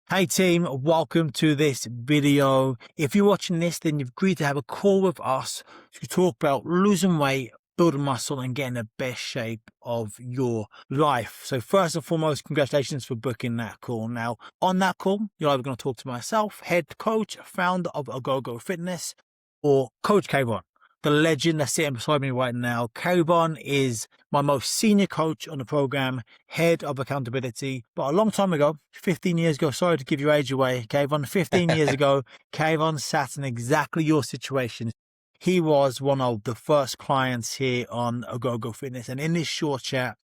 Hey team, welcome to this video. If you're watching this, then you've agreed to have a call with us to talk about losing weight, building muscle and getting the best shape of your life. So first and foremost, congratulations for booking that call. Now, on that call, you're either going to talk to myself, head coach, founder of Ogogo Fitness, or Coach Kayvan, the legend that's sitting beside me right now. Kayvan is my most senior coach on the program, head of accountability. But a long time ago, 15 years ago, sorry to give your age away, Kayvan, 15 years ago, Kayvan sat in exactly your situation. He was one of the first clients here on Ogogo Fitness. And in this short chat,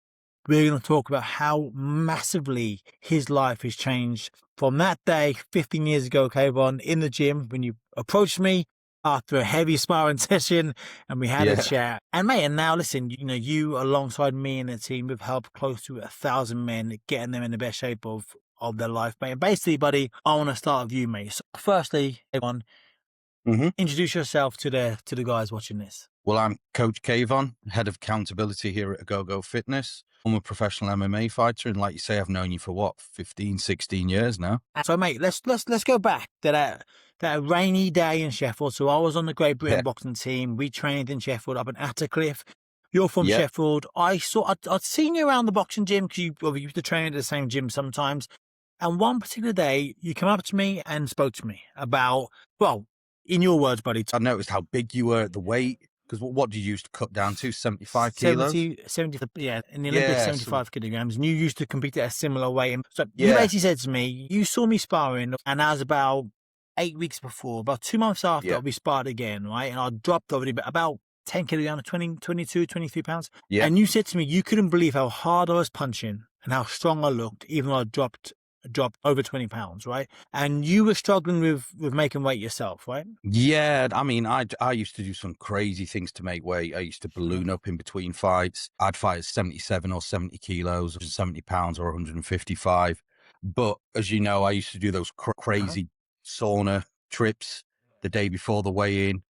we're going to talk about how massively his life has changed from that day 15 years ago, Kayvan, in the gym when you approached me after a heavy sparring session and we had a chat. And mate, and now listen, you alongside me and the team, we've helped close to 1,000 men, getting them in the best shape of their life, mate. And basically, buddy, I want to start with you, mate. So firstly, everyone, introduce yourself to the guys watching this. Well, I'm Coach Kayvan, head of accountability here at Ogogo Fitness. I'm a professional MMA fighter, and like you say, I've known you for what, 15, 16 years now. So, mate, let's go back to that rainy day in Sheffield. So I was on the Great Britain boxing team. We trained in Sheffield up in Attercliffe. You're from Sheffield. I'd seen you around the boxing gym because you used to train at the same gym sometimes. And one particular day, you came up to me and spoke to me about, well, in your words, buddy. I noticed how big you were at the weight. Because what did you used to cut down to? 75 kilos? 70, yeah, in the Olympics, 75 kilograms. And you used to compete at a similar weight. And so you basically said to me, you saw me sparring, and that was about 8 weeks before, about 2 months after we sparred again, right? And I dropped already about 10 kilograms, 22, 23 pounds. Yeah. And you said to me, you couldn't believe how hard I was punching and how strong I looked, even though I dropped over 20 pounds, right? And you were struggling with making weight yourself, right? Yeah, I mean, I used to do some crazy things to make weight. I used to balloon up in between fights. I'd fight at 77 or 70 kilos, 70 pounds or 155. But as you know, I used to do those crazy sauna trips the day before the weigh-in,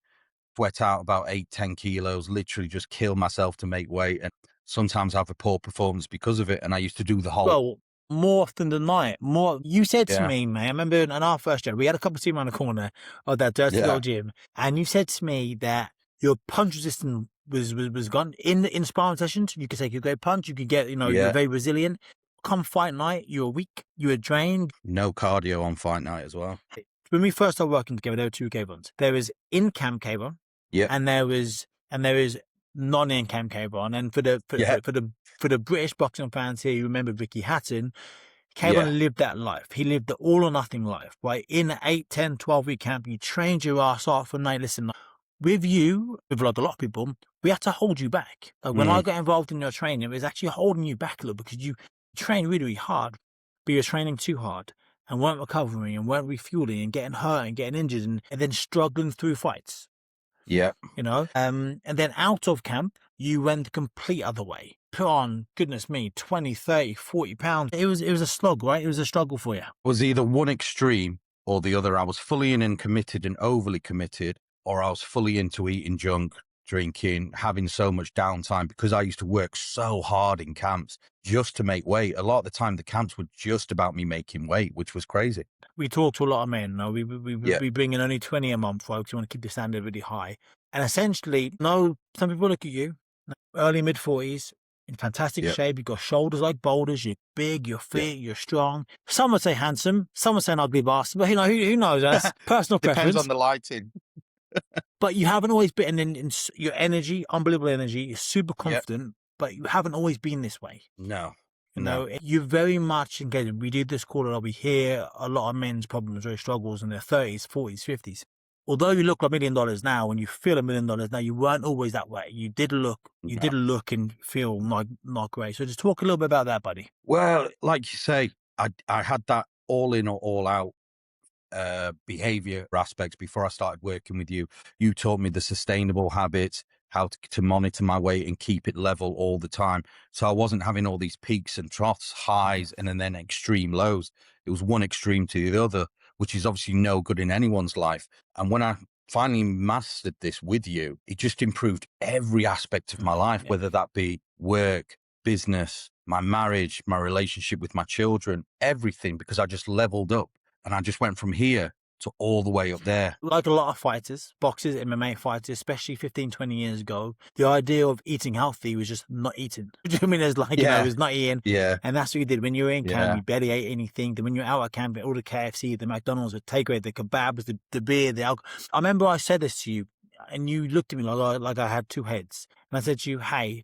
sweat out about 8-10 kilos, literally just kill myself to make weight. And sometimes have a poor performance because of it. And I used to do the whole... Well, more often than not, you said to me, man, I remember in our first year, we had a couple of team around the corner of that dirty old gym, and you said to me that your punch resistance was gone. In sparring sessions, you could take a great punch, you could get, you're very resilient. Come fight night, you were weak, you were drained. No cardio on fight night as well. When we first started working together, there were two Kayvans. There was in-camp Kayvan, and there is non-in-camp Kayvan. And for the British boxing fans here, you remember Ricky Hatton, Kayvan lived that life. He lived the all or nothing life, right? In an 8, 10, 12-week camp, you trained your ass off and night. Listen, with you, with like a lot of people, we had to hold you back. Like when I got involved in your training, it was actually holding you back a little because you trained really, really hard, but you were training too hard and weren't recovering and weren't refueling and getting hurt and getting injured and then struggling through fights. Yeah. And then out of camp, you went the complete other way. Put on, goodness me, 20, 30, 40 pounds. It was a slog, right? It was a struggle for you. It was either one extreme or the other. I was fully in and committed and overly committed, or I was fully into eating junk, drinking, having so much downtime because I used to work so hard in camps just to make weight. A lot of the time, the camps were just about me making weight, which was crazy. We talk to a lot of men. No, we bring in only 20 a month, folks. You want to keep the standard really high. And essentially, some people look at you, early mid-40s, in fantastic shape. You've got shoulders like boulders. You're big, you're fit, you're strong. Some would say handsome. Some would say an ugly bastard. But who knows? That's personal preference. Depends on the lighting. But you haven't always been in your energy, unbelievable energy. You're super confident, but you haven't always been this way. No. You're very much engaged. We do this call and we hear a lot of men's problems or struggles in their 30s, 40s, 50s. Although you look like $1 million now and you feel $1 million now, you weren't always that way. You did look and feel not great. So just talk a little bit about that, buddy. Well, like you say, I had that all in or all out behavior aspects before I started working with you. You taught me the sustainable habits, how to monitor my weight and keep it level all the time. So I wasn't having all these peaks and troughs, highs, and then extreme lows. It was one extreme to the other, which is obviously no good in anyone's life. And when I finally mastered this with you, it just improved every aspect of my life, whether that be work, business, my marriage, my relationship with my children, everything, because I just leveled up and I just went from here to all the way up there. Like a lot of fighters, boxers, MMA fighters, especially 15, 20 years ago, the idea of eating healthy was just not eating. Do you know what I mean? It's like, it Yeah. was not eating. Yeah. And that's what you did. When you were in camp, Yeah. you barely ate anything. Then when you're out at camp, all the KFC, the McDonald's, the takeaway, the kebabs, the beer, the alcohol. I remember I said this to you and you looked at me like I had two heads. And I said to you, hey,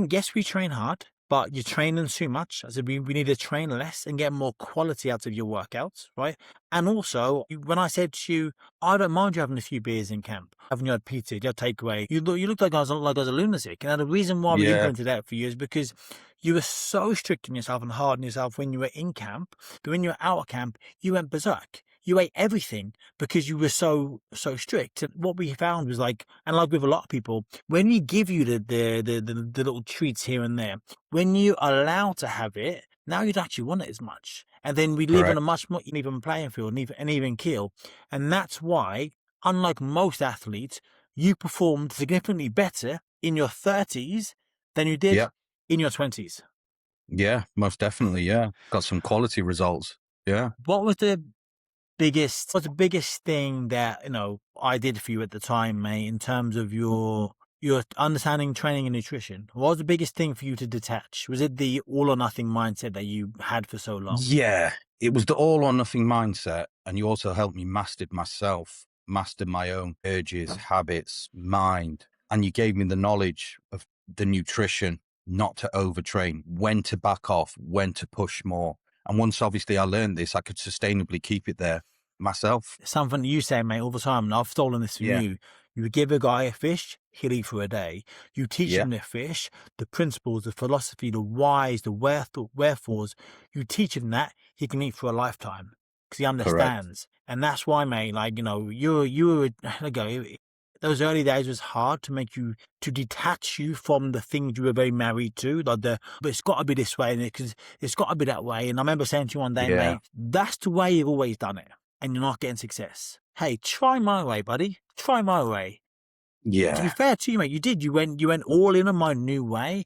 yes, we train hard, but you're training too much. I said, we need to train less and get more quality out of your workouts, right? And also, when I said to you, I don't mind you having a few beers in camp, having your pizza, your takeaway, you looked like I was a lunatic. And the reason why we Yeah. implemented that for you is because you were so strict on yourself and hard on yourself when you were in camp, but when you were out of camp, you went berserk. You ate everything because you were so strict. And what we found was like, and like with a lot of people, when we give you the little treats here and there, when you allow to have it, now you don't actually want it as much. And then we live on Correct. a much more even playing field and even keel. And that's why, unlike most athletes, you performed significantly better in your 30s than you did Yeah. in your 20s. Yeah. Most definitely. Yeah. Got some quality results. Yeah. What was the biggest thing that, I did for you at the time, mate, in terms of your understanding training and nutrition? What was the biggest thing for you to detach? Was it the all or nothing mindset that you had for so long? Yeah. It was the all or nothing mindset. And you also helped me master myself, master my own urges, habits, mind. And you gave me the knowledge of the nutrition, not to overtrain, when to back off, when to push more. And once obviously I learned this, I could sustainably keep it there myself. Something you say, mate, all the time, and I've stolen this from Yeah. you. You give a guy a fish, he'll eat for a day. You teach Yeah. him the fish, the principles, the philosophy, the whys, the wherefores. You teach him that, he can eat for a lifetime because he Correct. understands. And that's why, mate, like, you were, those early days was hard to detach you from the things you were very married to, but it's got to be this way, because it's got to be that way. And I remember saying to you one day, Yeah. mate, that's the way you've always done it, and you're not getting success. Hey, try my way, buddy. Try my way. To be Yeah. fair to you, mate, you did. You went all in on my new way.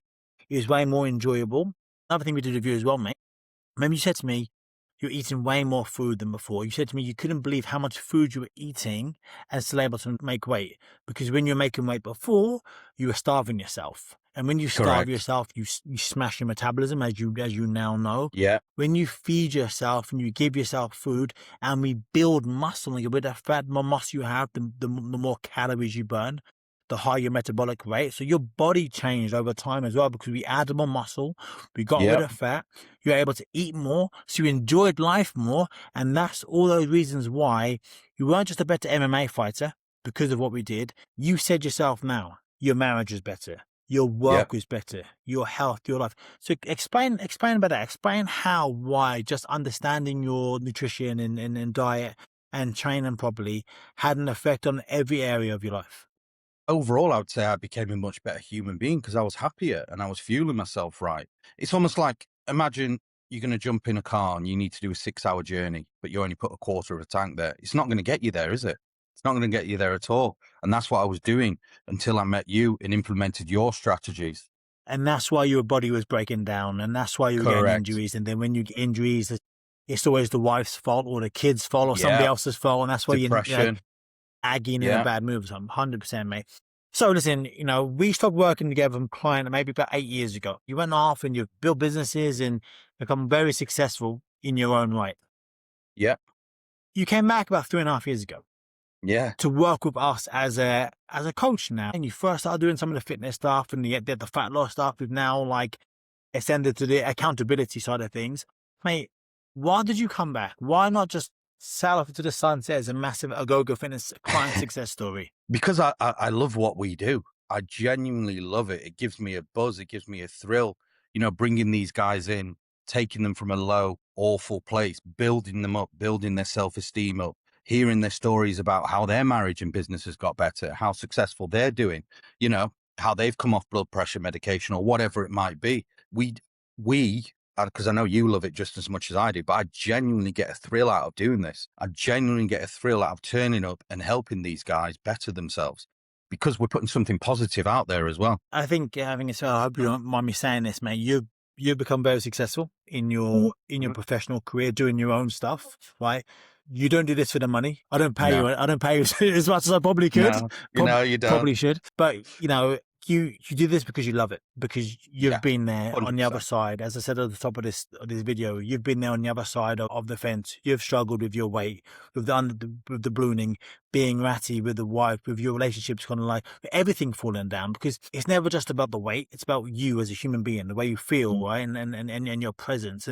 It was way more enjoyable. Another thing we did with you as well, mate. Remember you said to me, you're eating way more food than before. You said to me you couldn't believe how much food you were eating and still able to make weight. Because when you were making weight before, you were starving yourself. And when you starve Correct. yourself, you smash your metabolism, as you now know. Yeah. When you feed yourself and you give yourself food and we build muscle, and with the fat, more muscle you have, the more calories you burn, the higher your metabolic rate. So your body changed over time as well, because we added more muscle, we got rid Yeah. of fat, you're able to eat more, so you enjoyed life more. And that's all those reasons why you weren't just a better MMA fighter because of what we did. You said yourself now, your marriage is better, your work was better, your health, your life. So explain about that. Explain how, why just understanding your nutrition and diet and training properly had an effect on every area of your life. Overall, I would say I became a much better human being because I was happier and I was fueling myself right. It's almost like, imagine you're going to jump in a car and you need to do a 6-hour journey, but you only put a quarter of a tank there. It's not going to get you there, is it? It's not going to get you there at all. And that's what I was doing until I met you and implemented your strategies. And that's why your body was breaking down, and that's why you were getting Correct. injuries. And then when you get injuries, it's always the wife's fault or the kid's fault or somebody Yeah. else's fault. And that's why you're Depression. agging in a Yeah. bad mood. So 100%, mate. So listen, we stopped working together from client maybe about 8 years ago. You went off and you've built businesses and become very successful in your own right. Yeah. You came back about 3.5 years ago Yeah. to work with us as a coach now. And you first started doing some of the fitness stuff and the fat loss stuff. We've now extended to the accountability side of things. Mate, why did you come back? Why not just sail off into the sunset as a massive Ogogo Fitness client success story? Because I love what we do. I genuinely love it. It gives me a buzz. It gives me a thrill, bringing these guys in, taking them from a low, awful place, building them up, building their self-esteem up, hearing their stories about how their marriage and business has got better, how successful they're doing, how they've come off blood pressure medication or whatever it might be. We, because I know you love it just as much as I do, but I genuinely get a thrill out of doing this. I genuinely get a thrill out of turning up and helping these guys better themselves because we're putting something positive out there as well. I think, I hope you don't mind me saying this, mate, you've you've become very successful in your professional career, doing your own stuff, right? You don't do this for the money. I don't pay No, you. I don't pay you as much as I probably could. no, you don't. Probably should. But you do this because you love it, because you've Yeah, been there on the other 100%. side. As I said at the top of this video, you've been there on the other side of the fence. You've struggled with your weight, with the ballooning, being ratty with the wife, with your relationships, kind of like everything falling down, because it's never just about the weight. It's about you as a human being, the way you feel, right? And your presence.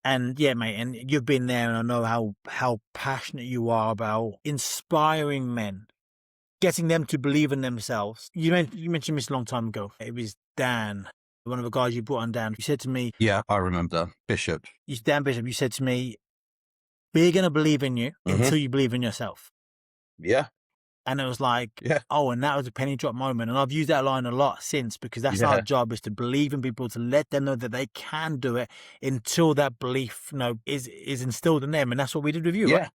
And yeah, mate, and you've been there, and I know how passionate you are about inspiring men, getting them to believe in themselves. You mentioned this a long time ago. It was Dan, one of the guys you brought on. Dan, you said to me, Yeah, I remember that. Bishop. Dan Bishop, you said to me, we're going to believe in you Hmm. until you believe in yourself. Yeah, And it was like, yeah, oh, and that was a penny drop moment. And I've used that line a lot since, because that's our yeah, job, is to believe in people, to let them know that they can do it until that belief, is instilled in them. And that's what we did with you, right? yeah.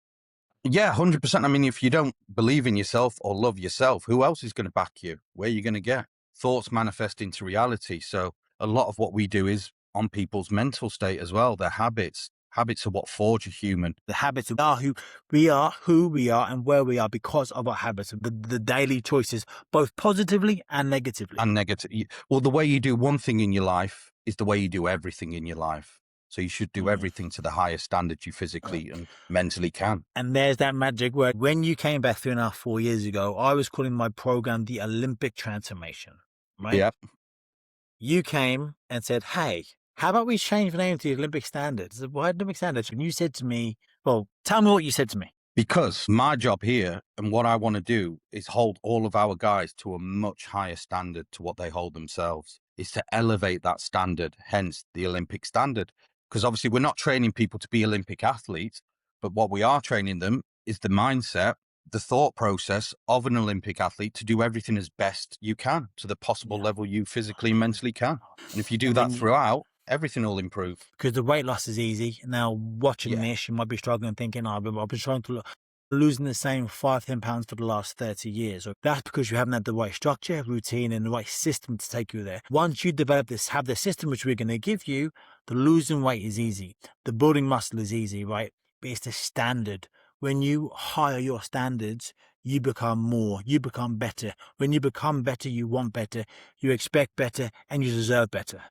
Yeah, 100%. I mean, if you don't believe in yourself or love yourself, who else is going to back you? Where are you going to get? Thoughts manifest into reality. So a lot of what we do is on people's mental state as well, their habits. Habits are what forge a human. The habits of who we are, and where we are because of our habits, the daily choices, both positively and negatively. And negative. Well, the way you do one thing in your life is the way you do everything in your life. So you should do everything to the highest standard you physically and mentally can. And there's that magic word. When you came back 3.5, 4 years ago, I was calling my program the Olympic Transformation, right? Yeah. You came and said, hey, how about we change the name to the Olympic Standards? I said, why Olympic Standards? And you said to me, well, tell me what you said to me. Because my job here and what I want to do is hold all of our guys to a much higher standard to what they hold themselves, is to elevate that standard, hence the Olympic standard. Because obviously we're not training people to be Olympic athletes, but what we are training them is the mindset, the thought process of an Olympic athlete to do everything as best you can to the possible level you physically and mentally can. And if you do that throughout, everything will improve. Because the weight loss is easy. Now, watching this, you might be struggling, thinking, I've been trying to losing the same 5-10 pounds for the last 30 years. That's because you haven't had the right structure, routine, and the right system to take you there. Once you develop this, have the system which we're going to give you, the losing weight is easy. The building muscle is easy, right? But it's the standard. When you higher your standards, you become more, you become better. When you become better, you want better, you expect better, and you deserve better.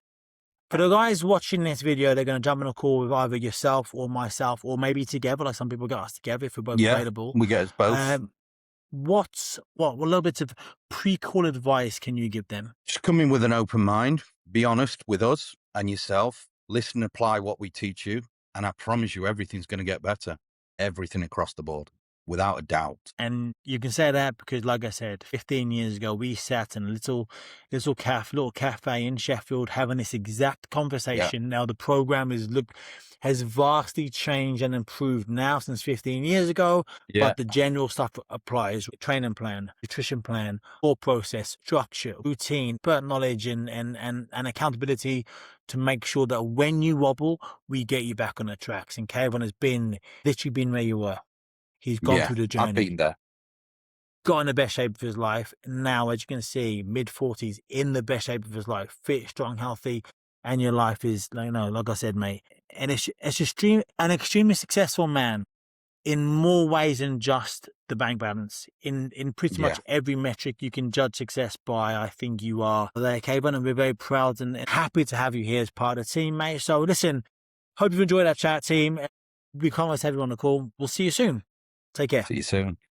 For the guys watching this video, they're going to jump on a call with either yourself or myself, or maybe together, like some people get us together if we're both available. We get us both. What a little bit of pre-call advice can you give them? Just come in with an open mind, be honest with us and yourself, listen, apply what we teach you, and I promise you everything's going to get better. Everything across the board, without a doubt. And you can say that because, like I said, 15 years ago, we sat in a little cafe in Sheffield having this exact conversation. Yeah. Now the program has vastly changed and improved now since 15 years ago. Yeah. But the general stuff applies: training plan, nutrition plan, thought process, structure, routine, expert knowledge, and accountability to make sure that when you wobble, we get you back on the tracks. And Kayvan has literally been where you were. He's gone through the journey. I've been there. Got in the best shape of his life. Now, as you can see, mid-40s, in the best shape of his life, fit, strong, healthy, and your life is, like I said, mate, and it's an extremely successful man in more ways than just the bank balance. In pretty much every metric you can judge success by, I think you are there, Kayvan, and we're very proud and happy to have you here as part of the team, mate. So listen, hope you've enjoyed that chat, team. We can't wait to have you on the call. We'll see you soon. Take care. See you soon.